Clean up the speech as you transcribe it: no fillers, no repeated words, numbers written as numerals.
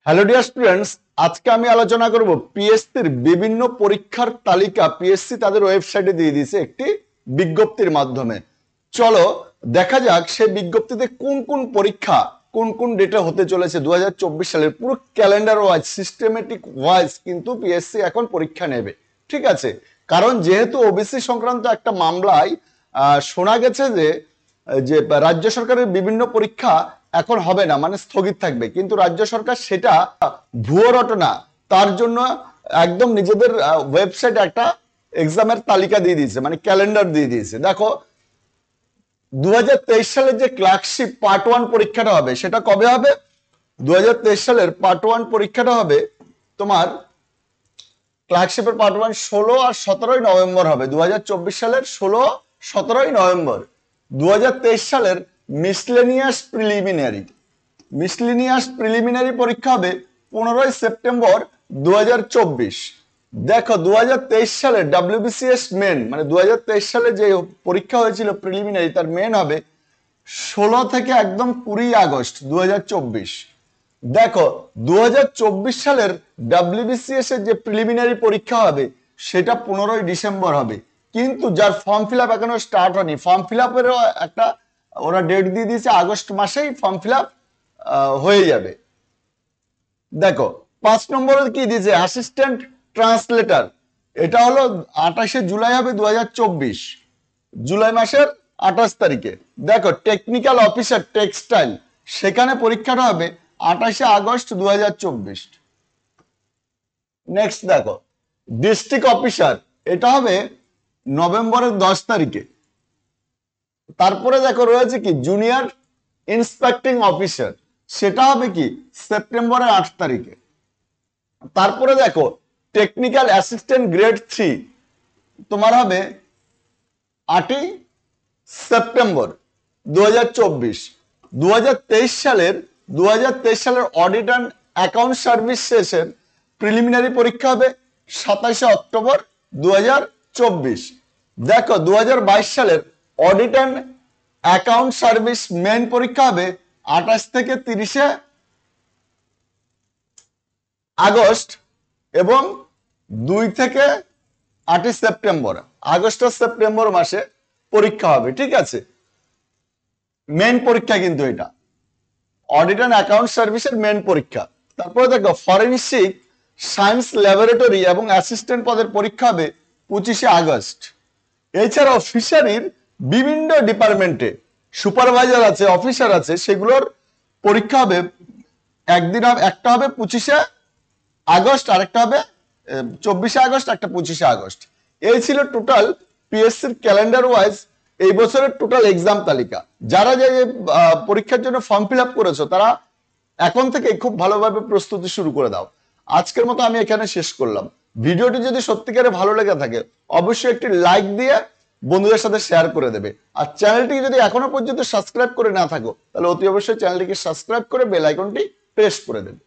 Hello dear students, আজকে আমি আলোচনা করব পিএসসির বিভিন্ন পরীক্ষার তালিকা পিএসসি তাদের ওয়েবসাইটে দিয়ে দিয়েছে একটি বিজ্ঞপ্তির মাধ্যমে। চলো দেখা যাক সেই বিজ্ঞপ্তিতে কোন কোন পরীক্ষা কোন কোন ডেটে হতে চলেছে। 2024 সালের পুরো ক্যালেন্ডার ওয়াইজ সিস্টেমেটিক ওয়াইজ কিন্তু পিএসসি এখন পরীক্ষা নেবে, ঠিক আছে? কারণ যেহেতু ওবিসি সংক্রান্ত একটা মামলায় শোনা গেছে যে যে রাজ্য সরকারের বিভিন্ন পরীক্ষা এখন হবে না, মানে স্থগিত থাকবে, কিন্তু রাজ্য সরকার সেটা ভুয়ো রটনা, তার জন্য একদম নিজেদের ওয়েবসাইটে একটা এক্সামের তালিকা দিয়ে দিয়েছে, মানে ক্যালেন্ডার দিয়ে দিয়েছে। দেখো 2023 সালের যে ক্লার্কশিপ পার্ট 1 পরীক্ষাটা হবে সেটা কবে হবে? 2023 সালের পার্ট 1 পরীক্ষাটা হবে তোমার ক্লার্কশিপের পার্ট 1 16 আর 17 নভেম্বর হবে। 2024 সালের 16 17 নভেম্বর। 2023 সালের মিসলেনিয়াস প্রিলিমিনারি পরীক্ষা হবে 15 সেপ্টেম্বর 2024। দেখো 2023 সালে ডাব্লিউবিসিএস মেন, মানে 2023 সালে যে পরীক্ষা হয়েছিল প্রিলিমিনারি, তার মেন হবে 16 থেকে একদম 20 আগস্ট 2024। দেখো 2024 সালের ডাব্লিউবিসিএস এর যে প্রিলিমিনারি পরীক্ষা হবে সেটা 15 ডিসেম্বর হবে, কিন্তু যার ফর্ম ফিল আপ এখনো স্টার্ট হয়নি, ফর্ম ফিল আপেরও একটা ওরা ডেট দিয়ে দিয়েছে, আগস্ট মাসেই ফর্ম ফিল আপ হয়ে যাবে। দেখো 5 নম্বরে কি দিয়েছে, অ্যাসিস্ট্যান্ট ট্রান্সলেটর, এটা হলো 28 জুলাই হবে 2024, জুলাই মাসের 28 তারিখে। দেখো টেকনিক্যাল অফিসার টেক্সটাইল, সেখানে পরীক্ষাটা হবে 28 আগস্ট 2024। নেক্সট দেখো ডিস্ট্রিক্ট অফিসার, এটা হবে নভেম্বরের 10 তারিখে। তারপরে দেখো রয়েছে কি জুনিয়র ইন্সপেক্টিং অফিসার, সেটা হবে কি সেপ্টেম্বরের 8 তারিখে। তারপরে দেখো টেকনিক্যাল অ্যাসিস্ট্যান্ট গ্রেড 3, তোমার হবে 8 সেপ্টেম্বর 2024। 2023 সালের অডিট অ্যান্ড অ্যাকাউন্ট সার্ভিস শেষের প্রিলিমিনারি পরীক্ষা হবে 27 অক্টোবর 2024। দেখো 2022 সালের audit and account service main পরীক্ষা হবে 28 থেকে 30 আগস্ট এবং 2 থেকে 8 সেপ্টেম্বর, আগস্ট আর সেপ্টেম্বর মাসে পরীক্ষা হবে, ঠিক আছে? মেন পরীক্ষা কিন্তু এটা অডিট অ্যান্ড অ্যাকাউন্ট সার্ভিসের মেন পরীক্ষা। তারপরে দেখো ফরেনসিক সায়েন্স ল্যাবরেটরি এবং অ্যাসিস্ট্যান্ট পদের পরীক্ষা হবে 25 আগস্ট। এছাড়াও ফিশারির বিভিন্ন ডিপার্টমেন্টে সুপারভাইজার আছে, অফিসার আছে, সেগুলোর পরীক্ষা হবে একদিন, একটা হবে 25 আগস্ট, আরেকটা হবে 24 আগস্ট, একটা 25 আগস্ট। এই ছিল টোটাল পিএসসির ক্যালেন্ডার ওয়াইজ এই বছরের টোটাল এক্সাম তালিকা। যারা যে পরীক্ষার জন্য ফর্ম ফিল আপ করেছো তারা এখন থেকে খুব ভালোভাবে প্রস্তুতি শুরু করে দাও। আজকের মতো আমি এখানে শেষ করলাম। ভিডিওটি যদি সত্যিকারে ভালো লেগে থাকে অবশ্যই একটি লাইক দিয়ে বন্ধুদের সাথে শেয়ার করে দেবে, আর চ্যানেলটি যদি এখনো পর্যন্ত সাবস্ক্রাইব করে না থাকো তাহলে অতি অবশ্যই চ্যানেলটিকে সাবস্ক্রাইব করে বেল আইকনটি প্রেস করে দেবে।